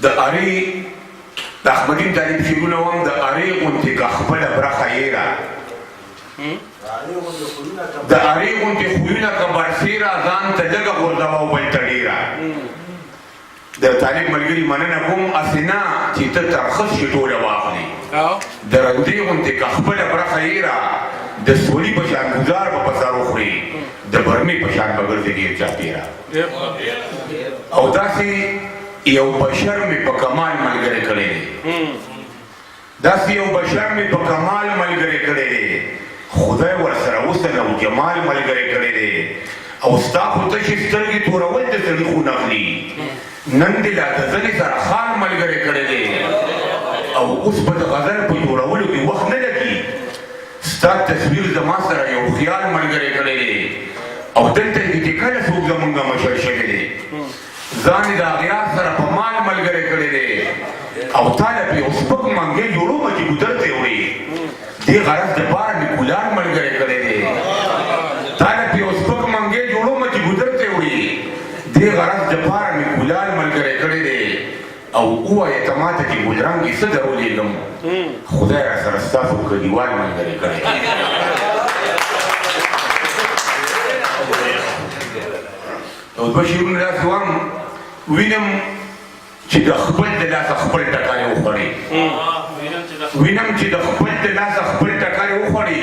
د ارې د احمدین طالب شعرونه وم د ارې غوندې که خپله برخه یېره د ارې غوندې خویونه که برسېره ځان ته لږه غورځوه او بل ته ډېره د طالب ملګري مننه کوم هسې نه چې ته ترخص شي ټوله واخلې د رندې غوندې که خپله برخه یېره د سولي په شان ګزار به په سر وخوري د برمې په شان به ګرځې ډېر چاپېره او داسې یو بشر مې په کمال ملګری کړی دی داسې یو بشر مې په کمال ملګری کړی دی خدای ورسره حسن او جمال ملګری کړی دی او ستا خو تشې سترګې تورول د سړي خو نخلي نن دې لا د ځلې سره خان ملګری کړی دی او اوس به د غزل په جوړولو کې وخت نه لګي ستا تصویر زما سره یو خیال ملګری کړی دی او دلته کې چې کله څوک زمونږ مشر شوی دی ځان یې د اغیار سره په مال ملګری کړی دی او تا له پې یو سپک منګی جوړومه چې ګودر ته وړي دې غرض دپاره مې ګلان ملګری کړی دی تا له پې یو سپک منګی جوړومه چې ګودر ته وړي دې غرض دپاره مې ګلان ملګری کړی دی او ووایه ته ما ته چې ګلرنګې څه درولېږم خدای را سره ستاسو کلیوال ملګری کړی او دوه شعرونه داسې وم وینم چې د خپل د لاسه خپل ټکاری وخوړې وینم چې د خپل د لاسه خپل ټکاری وخوړې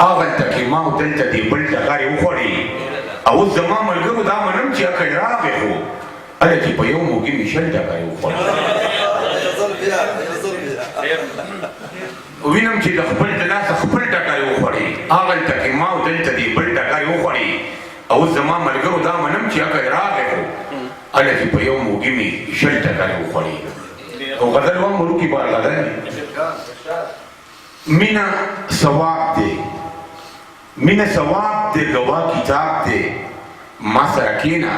هغلته کې ما او دلته دې بل ټکاری وخوړې او اوس زما ملګرو دا منم چې عقل راغی خو هله چې په یو موږي مې شل ټکاری وخوړې وینم چې د خپل د لاسه خپل ټکاری وخوړې هغلته کې ما او دلته دې بل ټکاری وخوړې او زما ملګرو دا منم چې عقل راغی خو هله چې په یو موږي مې شل ټکاری وخوړې او غزل وم وړوکي بار غزل مینه ثواب دی مینه ثواب دی ګواه کتاب دی ما سره کښېنه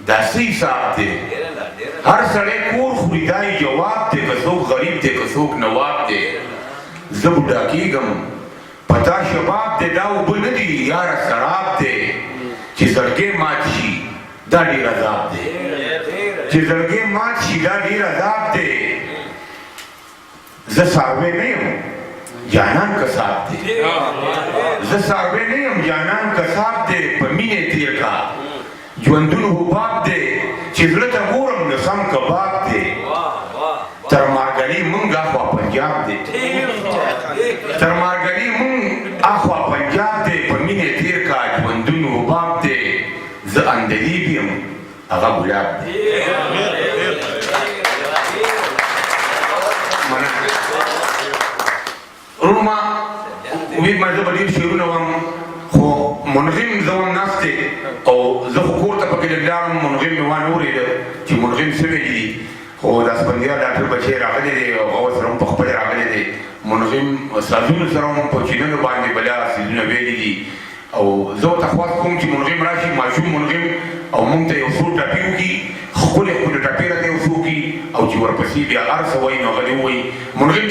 دا څه حساب دی هر سړی کور خوري دا یې جواب دی که څوک غریب دی که څوک نواب دی زه بوډا کېږم په تا شباب دی دا اوبه نه دي یاره سراب دی چې زړګی مات شي دا ډېر عذاب دی چې زړګی مات شي دا ډېر عذاب دی زه څاروی نه یم جانان کساب دی زه څاروی نه یم جانان کساب دی په مینې تېر کا ژوندون حباب دی چې زړه ته ګورم نو سم کباب دی تر مارګري مونږ اخوا پنجاب دی تر مارګري مونږ اخوا پنجاب دی په مینې تېر کا ژوندون حباب دی زه اندلیب یم هغه ګلاب دی روما امید ما زه به ډېر شعرونه وم خو منظم زه وم ناست دی او زه خو کور ته پکې لږ لاړم منظم مې وانه اورېده چې منظم څه ویلي دي خو د اسفندیار ډاکټر بچی راغلی دی او هغه سره هم پخپله راغلی دی منظم سازونو سره هم په چینلو باندې بلا څیزونه ویلي دي او زه ورته خواست کوم چې منظم راشي ماشوم منظم او موږ ته یو څو ټپې وکړي ښکلې ښکلې ټپې راته یو څو وکړي او چې ورپسې بیا هر څه وایي نو هغه دې ووایي منظم